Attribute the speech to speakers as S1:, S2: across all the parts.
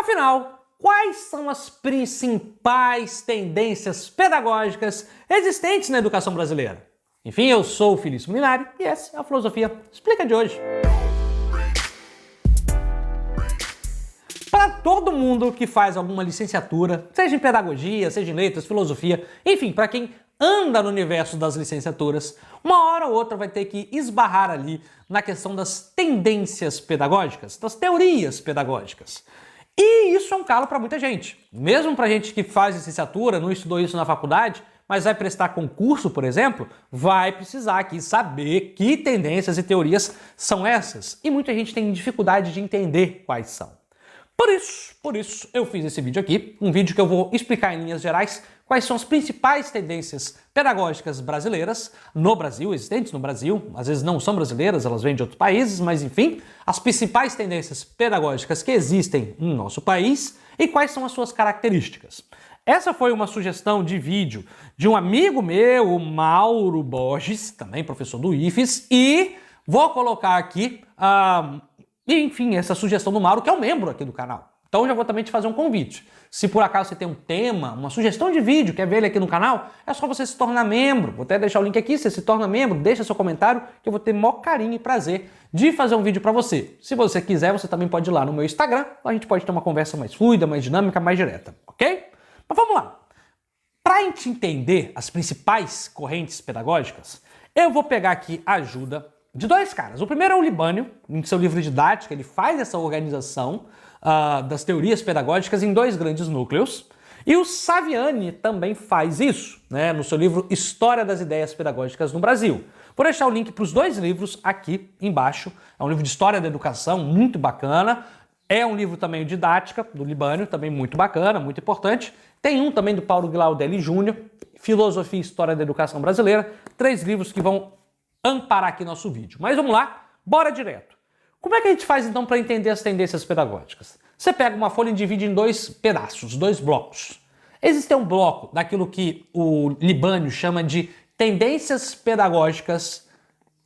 S1: Afinal, quais são as principais tendências pedagógicas existentes na educação brasileira? Enfim, eu sou o Felício Molinari e essa é a Filosofia Explica de hoje. Para todo mundo que faz alguma licenciatura, seja em pedagogia, seja em letras, filosofia, enfim, para quem anda no universo das licenciaturas, uma hora ou outra vai ter que esbarrar ali na questão das tendências pedagógicas, das teorias pedagógicas. E isso é um calo para muita gente. Mesmo para gente que faz licenciatura, não estudou isso na faculdade, mas vai prestar concurso, por exemplo, vai precisar aqui saber que tendências e teorias são essas. E muita gente tem dificuldade de entender quais são. Por isso eu fiz esse vídeo aqui, um vídeo que eu vou explicar em linhas gerais quais são as principais tendências pedagógicas brasileiras no Brasil, existentes no Brasil, às vezes não são brasileiras, elas vêm de outros países, mas enfim, as principais tendências pedagógicas que existem no nosso país e quais são as suas características. Essa foi uma sugestão de vídeo de um amigo meu, o Mauro Borges, também professor do IFES, e vou colocar aqui enfim, essa sugestão do Mauro, que é um membro aqui do canal. Então já vou também te fazer um convite. Se por acaso você tem um tema, uma sugestão de vídeo, quer ver ele aqui no canal, é só você se tornar membro. Vou até deixar o link aqui, você se torna membro, deixa seu comentário, que eu vou ter maior carinho e prazer de fazer um vídeo para você. Se você quiser, você também pode ir lá no meu Instagram, a gente pode ter uma conversa mais fluida, mais dinâmica, mais direta, ok? Mas vamos lá. Para a gente entender as principais correntes pedagógicas, eu vou pegar aqui a ajuda de dois caras. O primeiro é o Libânio, em seu livro didático, ele faz essa organização das teorias pedagógicas em dois grandes núcleos. E o Saviani também faz isso, né, no seu livro História das Ideias Pedagógicas no Brasil. Vou deixar o link para os dois livros aqui embaixo. É um livro de História da Educação, muito bacana. É um livro também didática, do Libânio, também muito bacana, muito importante. Tem um também do Paulo Glaudelli Júnior, Filosofia e História da Educação Brasileira. 3 livros que vão amparar aqui nosso vídeo. Mas vamos lá, bora direto. Como é que a gente faz então para entender as tendências pedagógicas? Você pega uma folha e divide em 2 pedaços, 2 blocos. Existe um bloco daquilo que o Libânio chama de tendências pedagógicas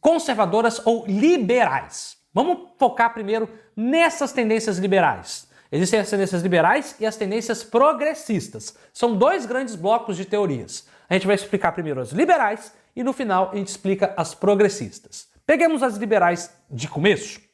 S1: conservadoras ou liberais. Vamos focar primeiro nessas tendências liberais. Existem as tendências liberais e as tendências progressistas. São 2 grandes blocos de teorias. A gente vai explicar primeiro as liberais e no final a gente explica as progressistas. Peguemos as liberais de começo.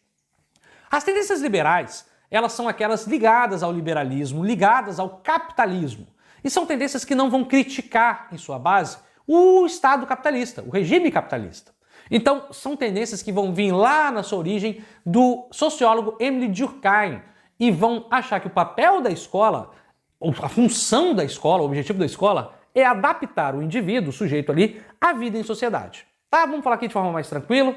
S1: As tendências liberais, elas são aquelas ligadas ao liberalismo, ligadas ao capitalismo. E são tendências que não vão criticar, em sua base, o Estado capitalista, o regime capitalista. Então, são tendências que vão vir lá na sua origem do sociólogo Émile Durkheim e vão achar que o papel da escola, a função da escola, o objetivo da escola é adaptar o indivíduo, o sujeito ali, à vida em sociedade. Tá? Vamos falar aqui de forma mais tranquila.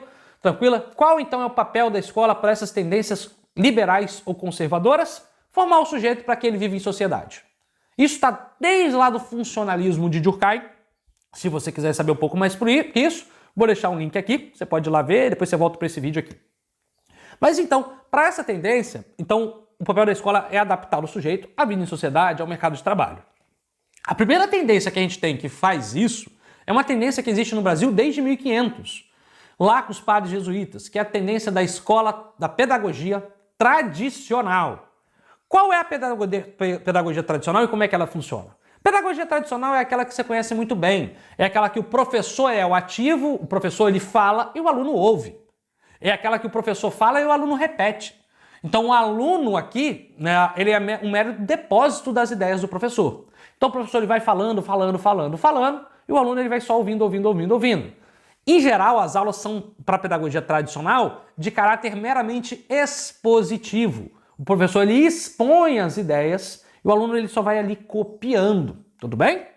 S1: Qual então é o papel da escola para essas tendências liberais ou conservadoras? Formar o sujeito para que ele viva em sociedade. Isso está desde lá do funcionalismo de Durkheim. Se você quiser saber um pouco mais por isso, vou deixar um link aqui, você pode ir lá ver, depois você volta para esse vídeo aqui. Mas então, para essa tendência, então, o papel da escola é adaptar o sujeito à vida em sociedade, ao mercado de trabalho. A primeira tendência que a gente tem que faz isso é uma tendência que existe no Brasil desde 1500, lá com os padres jesuítas, que é a tendência da escola da pedagogia tradicional. Qual é a pedagogia tradicional e como é que ela funciona? Pedagogia tradicional é aquela que você conhece muito bem, é aquela que o professor é o ativo, o professor ele fala e o aluno ouve. É aquela que o professor fala e o aluno repete. Então o aluno aqui, né, ele é um mero depósito das ideias do professor. Então o professor ele vai falando, e o aluno ele vai só ouvindo. Em geral, as aulas são, para a pedagogia tradicional, de caráter meramente expositivo. O professor ele expõe as ideias e o aluno ele só vai ali copiando, tudo bem?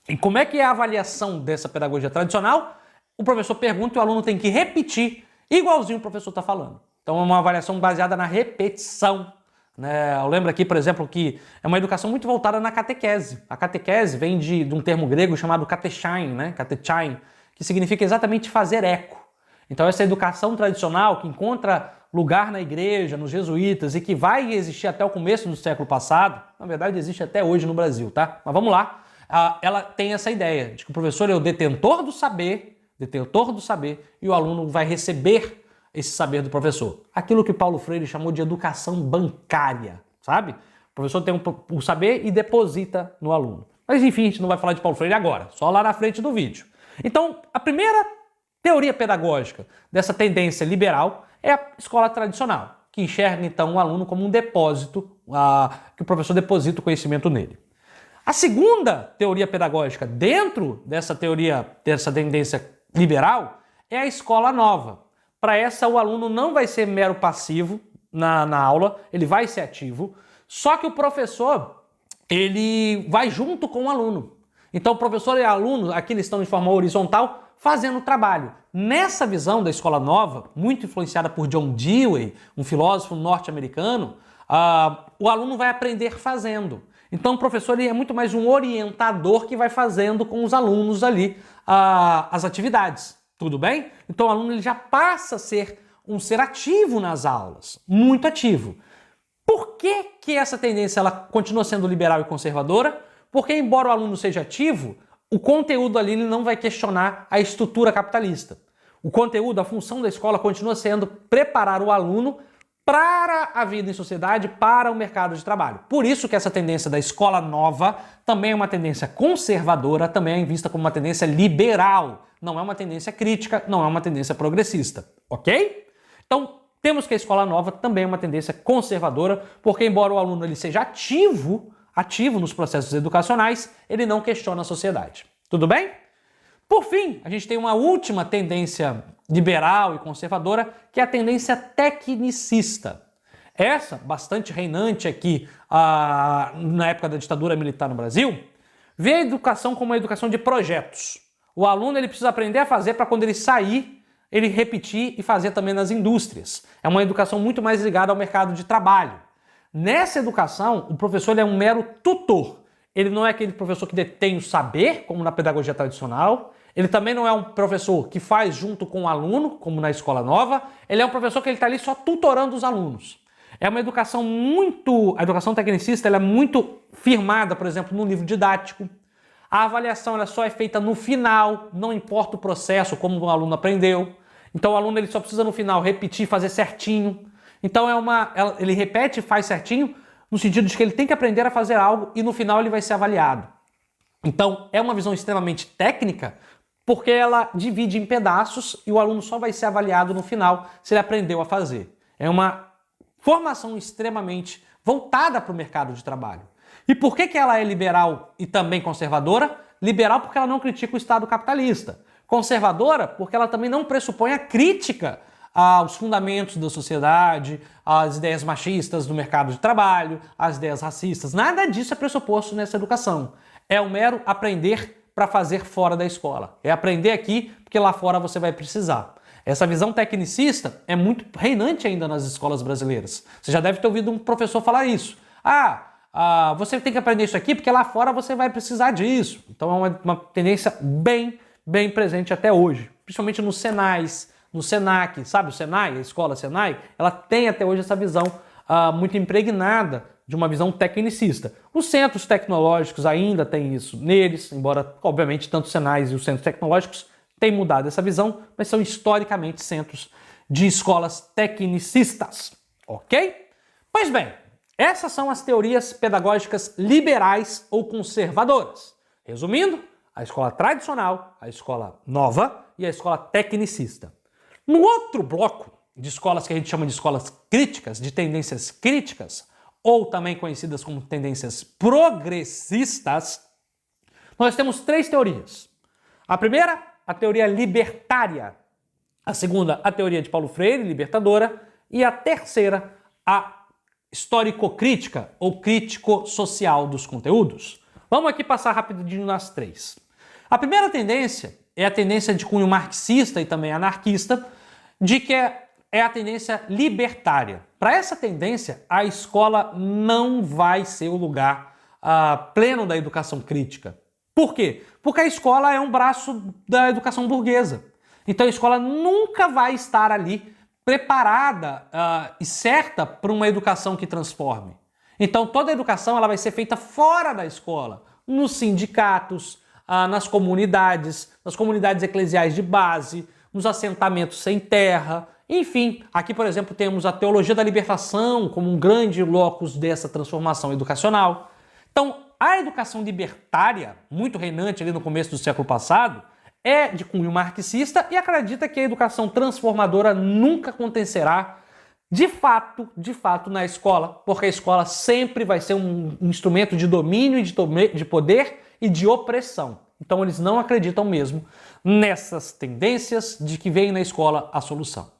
S1: E como é que é a avaliação dessa pedagogia tradicional? O professor pergunta e o aluno tem que repetir igualzinho o professor está falando. Então é uma avaliação baseada na repetição. Eu lembro aqui, por exemplo, que é uma educação muito voltada na catequese. A catequese vem de um termo grego chamado katechein, katechein, que significa exatamente fazer eco. Então essa educação tradicional que encontra lugar na igreja, nos jesuítas e que vai existir até o começo do século passado, na verdade existe até hoje no Brasil, tá? Mas vamos lá, ela tem essa ideia de que o professor é o detentor do saber e o aluno vai receber esse saber do professor. Aquilo que Paulo Freire chamou de educação bancária, sabe? O professor tem o saber e deposita no aluno. Mas enfim, a gente não vai falar de Paulo Freire agora, só lá na frente do vídeo. Então, a primeira teoria pedagógica dessa tendência liberal é a escola tradicional, que enxerga então o aluno como um depósito, que o professor deposita o conhecimento nele. A segunda teoria pedagógica dentro dessa teoria, dessa tendência liberal, é a escola nova. Para essa, o aluno não vai ser mero passivo na aula, ele vai ser ativo, só que o professor, ele vai junto com o aluno. Então, o professor e o aluno, aqui eles estão de forma horizontal, fazendo o trabalho. Nessa visão da escola nova, muito influenciada por John Dewey, um filósofo norte-americano, o aluno vai aprender fazendo. Então, o professor ele é muito mais um orientador que vai fazendo com os alunos ali as atividades. Tudo bem? Então, o aluno ele já passa a ser um ser ativo nas aulas, muito ativo. Por que essa tendência ela continua sendo liberal e conservadora? Porque, embora o aluno seja ativo, o conteúdo ali ele não vai questionar a estrutura capitalista. O conteúdo, a função da escola continua sendo preparar o aluno para a vida em sociedade, para o mercado de trabalho. Por isso que essa tendência da escola nova também é uma tendência conservadora, também é vista como uma tendência liberal. Não é uma tendência crítica, não é uma tendência progressista, ok? Então, temos que a escola nova também é uma tendência conservadora, porque embora o aluno ele seja ativo nos processos educacionais, ele não questiona a sociedade. Tudo bem? Por fim, a gente tem uma última tendência liberal e conservadora, que é a tendência tecnicista. Essa, bastante reinante aqui na época da ditadura militar no Brasil, vê a educação como uma educação de projetos. O aluno ele precisa aprender a fazer para quando ele sair, ele repetir e fazer também nas indústrias. É uma educação muito mais ligada ao mercado de trabalho. Nessa educação, o professor ele é um mero tutor. Ele não é aquele professor que detém o saber, como na pedagogia tradicional. Ele também não é um professor que faz junto com o aluno, como na escola nova. Ele é um professor que ele está ali só tutorando os alunos. É uma educação A educação tecnicista ela é muito firmada, por exemplo, no livro didático. A avaliação ela só é feita no final, não importa o processo, como o aluno aprendeu. Então o aluno ele só precisa no final repetir, fazer certinho. Então ele repete e faz certinho, no sentido de que ele tem que aprender a fazer algo e no final ele vai ser avaliado. Então é uma visão extremamente técnica, porque ela divide em pedaços e o aluno só vai ser avaliado no final se ele aprendeu a fazer. É uma formação extremamente voltada para o mercado de trabalho. E por que ela é liberal e também conservadora? Liberal porque ela não critica o Estado capitalista. Conservadora porque ela também não pressupõe a crítica aos fundamentos da sociedade, às ideias machistas do mercado de trabalho, às ideias racistas. Nada disso é pressuposto nessa educação. É um mero aprender para fazer fora da escola. É aprender aqui porque lá fora você vai precisar. Essa visão tecnicista é muito reinante ainda nas escolas brasileiras. Você já deve ter ouvido um professor falar isso. Você tem que aprender isso aqui porque lá fora você vai precisar disso. Então é uma tendência bem presente até hoje, principalmente nos Senais, no Senac, sabe o Senai, a escola Senai? Ela tem até hoje essa visão muito impregnada de uma visão tecnicista. Os centros tecnológicos ainda têm isso neles, embora, obviamente, tanto os Senais e os centros tecnológicos tenham mudado essa visão, mas são historicamente centros de escolas tecnicistas, ok? Pois bem, essas são as teorias pedagógicas liberais ou conservadoras. Resumindo, a escola tradicional, a escola nova e a escola tecnicista. No outro bloco de escolas que a gente chama de escolas críticas, de tendências críticas, ou também conhecidas como tendências progressistas, nós temos três teorias. A primeira, a teoria libertária. A segunda, a teoria de Paulo Freire, libertadora. E a terceira, a histórico-crítica ou crítico-social dos conteúdos. Vamos aqui passar rapidinho nas três. A primeira tendência é a tendência de cunho marxista e também anarquista, de que é a tendência libertária. Para essa tendência, a escola não vai ser o lugar pleno da educação crítica. Por quê? Porque a escola é um braço da educação burguesa. Então a escola nunca vai estar ali preparada e certa para uma educação que transforme. Então toda a educação ela vai ser feita fora da escola, nos sindicatos, nas comunidades eclesiais de base, nos assentamentos sem terra, Enfim, aqui, por exemplo, temos a teologia da libertação como um grande locus dessa transformação educacional. Então, a educação libertária, muito reinante ali no começo do século passado, é de cunho marxista e acredita que a educação transformadora nunca acontecerá de fato na escola, porque a escola sempre vai ser um instrumento de domínio, de poder e de opressão. Então eles não acreditam mesmo nessas tendências de que vem na escola a solução.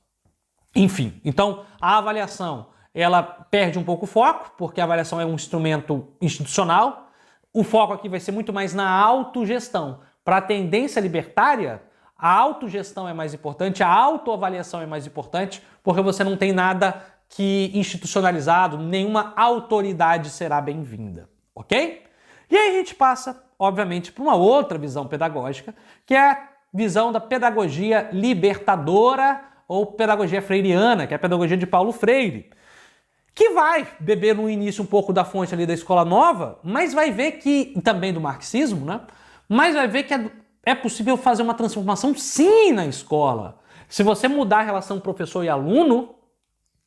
S1: Enfim, então a avaliação ela perde um pouco o foco, porque a avaliação é um instrumento institucional. O foco aqui vai ser muito mais na autogestão. Para a tendência libertária, a autogestão é mais importante, a autoavaliação é mais importante, porque você não tem nada que institucionalizado, nenhuma autoridade será bem-vinda, ok? E aí a gente passa, obviamente, para uma outra visão pedagógica, que é a visão da pedagogia libertadora ou pedagogia freiriana, que é a pedagogia de Paulo Freire, que vai beber no início um pouco da fonte ali da Escola Nova, mas vai ver que, também do marxismo, né? Mas vai ver que é possível fazer uma transformação sim na escola. Se você mudar a relação professor e aluno,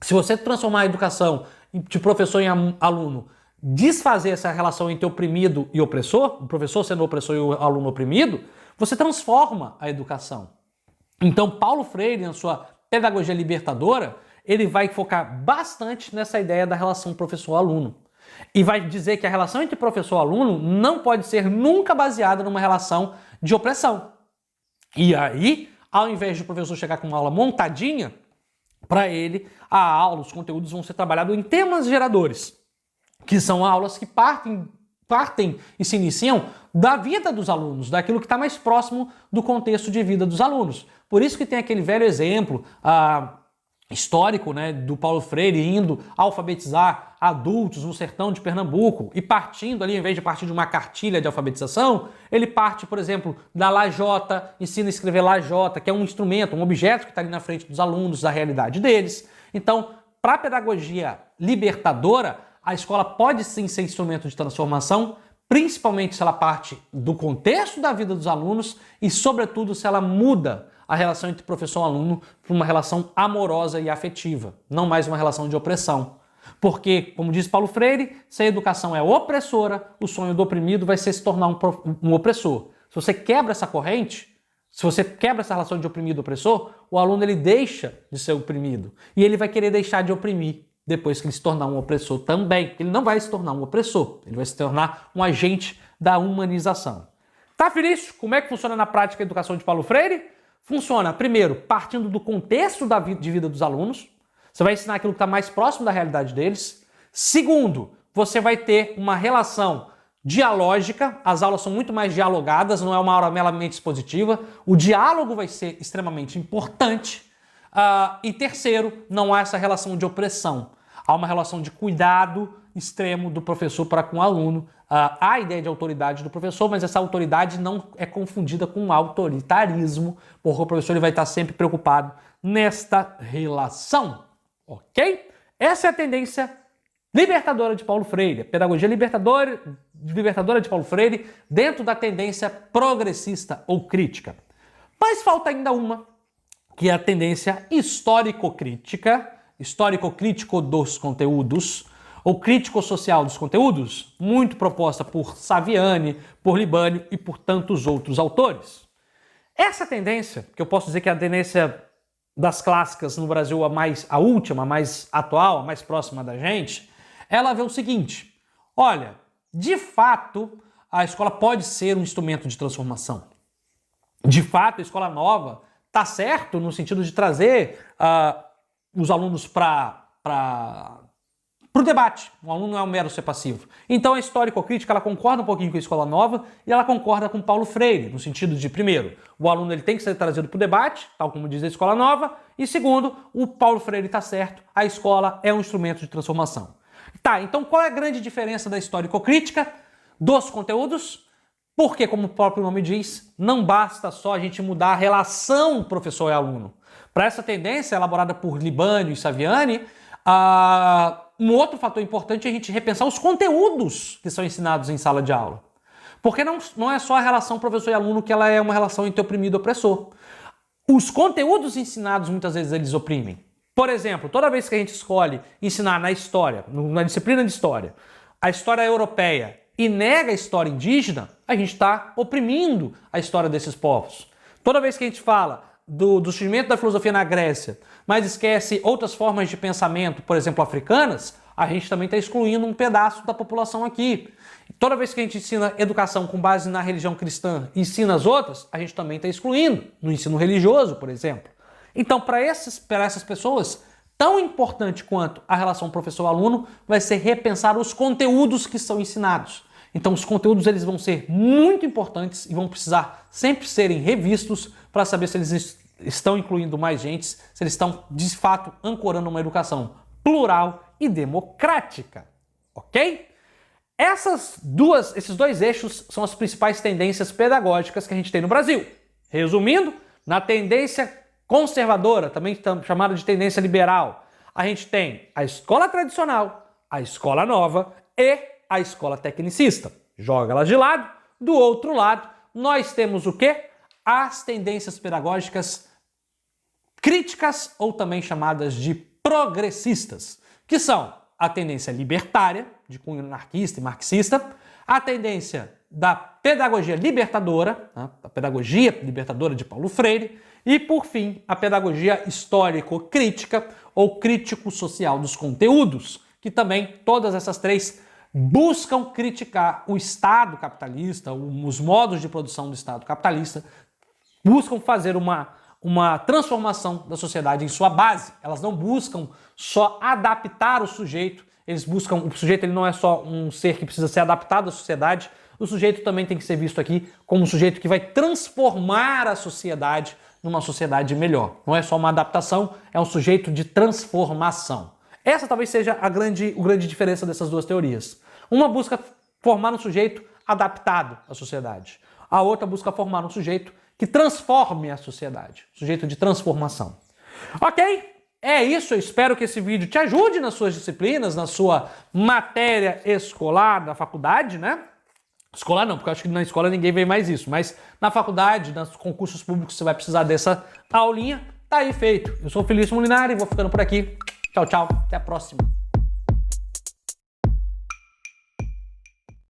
S1: se você transformar a educação de professor em aluno, desfazer essa relação entre oprimido e opressor, o professor sendo opressor e o aluno oprimido, você transforma a educação. Então, Paulo Freire, na sua pedagogia libertadora, ele vai focar bastante nessa ideia da relação professor-aluno. E vai dizer que a relação entre professor e aluno não pode ser nunca baseada numa relação de opressão. E aí, ao invés de o professor chegar com uma aula montadinha, para ele, a aula, os conteúdos vão ser trabalhados em temas geradores, que são aulas que partem e se iniciam da vida dos alunos, daquilo que está mais próximo do contexto de vida dos alunos. Por isso que tem aquele velho exemplo histórico, né, do Paulo Freire indo alfabetizar adultos no sertão de Pernambuco e partindo ali, em vez de partir de uma cartilha de alfabetização, ele parte, por exemplo, da lajota, ensina a escrever lajota, que é um instrumento, um objeto que está ali na frente dos alunos, da realidade deles. Então, para a pedagogia libertadora, a escola pode sim ser instrumento de transformação, principalmente se ela parte do contexto da vida dos alunos e, sobretudo, se ela muda a relação entre professor e aluno para uma relação amorosa e afetiva, não mais uma relação de opressão. Porque, como diz Paulo Freire, se a educação é opressora, o sonho do oprimido vai ser se tornar um opressor. Se você quebra essa corrente, se você quebra essa relação de oprimido e opressor, o aluno ele deixa de ser oprimido e ele vai querer deixar de oprimir depois que ele se tornar um opressor também. Ele não vai se tornar um opressor, ele vai se tornar um agente da humanização. Tá feliz? Como é que funciona na prática a educação de Paulo Freire? Funciona, primeiro, partindo do contexto de vida dos alunos. Você vai ensinar aquilo que está mais próximo da realidade deles. Segundo, você vai ter uma relação dialógica. As aulas são muito mais dialogadas, não é uma aula meramente expositiva. O diálogo vai ser extremamente importante. E terceiro, não há essa relação de opressão. Há uma relação de cuidado extremo do professor para com o aluno. Há a ideia de autoridade do professor, mas essa autoridade não é confundida com autoritarismo, porque o professor ele vai estar sempre preocupado nesta relação, ok? Essa é a tendência libertadora de Paulo Freire, a pedagogia libertadora de Paulo Freire dentro da tendência progressista ou crítica. Mas falta ainda uma, que é a tendência histórico-crítica, histórico-crítico dos conteúdos, ou crítico-social dos conteúdos, muito proposta por Saviani, por Libânio e por tantos outros autores. Essa tendência, que eu posso dizer que é a tendência das clássicas no Brasil, a última, a mais atual, a mais próxima da gente, ela vê o seguinte: olha, de fato, a escola pode ser um instrumento de transformação. De fato, a escola nova está certo no sentido de trazer os alunos para o debate. O aluno não é um mero ser passivo. Então a histórico-crítica ela concorda um pouquinho com a escola nova e ela concorda com Paulo Freire, no sentido de, primeiro, o aluno ele tem que ser trazido para o debate, tal como diz a escola nova, e segundo, o Paulo Freire está certo, a escola é um instrumento de transformação. Tá, então qual é a grande diferença da histórico-crítica dos conteúdos? Porque, como o próprio nome diz, não basta só a gente mudar a relação professor e aluno. Para essa tendência elaborada por Libânio e Saviani, um outro fator importante é a gente repensar os conteúdos que são ensinados em sala de aula. Porque não é só a relação professor e aluno que ela é uma relação entre oprimido e opressor. os conteúdos ensinados muitas vezes eles oprimem. Por exemplo, toda vez que a gente escolhe ensinar na história, na disciplina de história, a história europeia e nega a história indígena, a gente está oprimindo a história desses povos. Toda vez que a gente fala do surgimento da filosofia na Grécia, mas esquece outras formas de pensamento, por exemplo, africanas, a gente também está excluindo um pedaço da população aqui. Toda vez que a gente ensina educação com base na religião cristã e ensina as outras, a gente também está excluindo, no ensino religioso, por exemplo. Então, para essas pessoas, tão importante quanto a relação professor-aluno vai ser repensar os conteúdos que são ensinados. Então, os conteúdos eles vão ser muito importantes e vão precisar sempre serem revistos para saber se eles estão incluindo mais gente, se eles estão, de fato, ancorando uma educação plural e democrática. Ok? Esses dois eixos são as principais tendências pedagógicas que a gente tem no Brasil. Resumindo, na tendência conservadora, também chamada de tendência liberal, a gente tem a escola tradicional, a escola nova e a escola tecnicista. Joga elas de lado. Do outro lado, nós temos o quê? As tendências pedagógicas críticas ou também chamadas de progressistas, que são a tendência libertária, de cunho anarquista e marxista, a tendência da pedagogia libertadora, né, a pedagogia libertadora de Paulo Freire, e, por fim, a pedagogia histórico-crítica ou crítico-social dos conteúdos, que também todas essas três buscam criticar o Estado capitalista, os modos de produção do Estado capitalista, buscam fazer uma transformação da sociedade em sua base. Elas não buscam só adaptar o sujeito, o sujeito ele não é só um ser que precisa ser adaptado à sociedade, o sujeito também tem que ser visto aqui como um sujeito que vai transformar a sociedade numa sociedade melhor. Não é só uma adaptação, é um sujeito de transformação. Essa talvez seja a grande diferença dessas duas teorias. Uma busca formar um sujeito adaptado à sociedade. A outra busca formar um sujeito que transforme a sociedade. Sujeito de transformação. Ok? É isso. Eu espero que esse vídeo te ajude nas suas disciplinas, na sua matéria escolar, na faculdade, né? Escolar não, porque eu acho que na escola ninguém vê mais isso. Mas na faculdade, nos concursos públicos, você vai precisar dessa aulinha. Tá aí feito. Eu sou o Felício Molinari e vou ficando por aqui. Tchau, tchau. Até a próxima.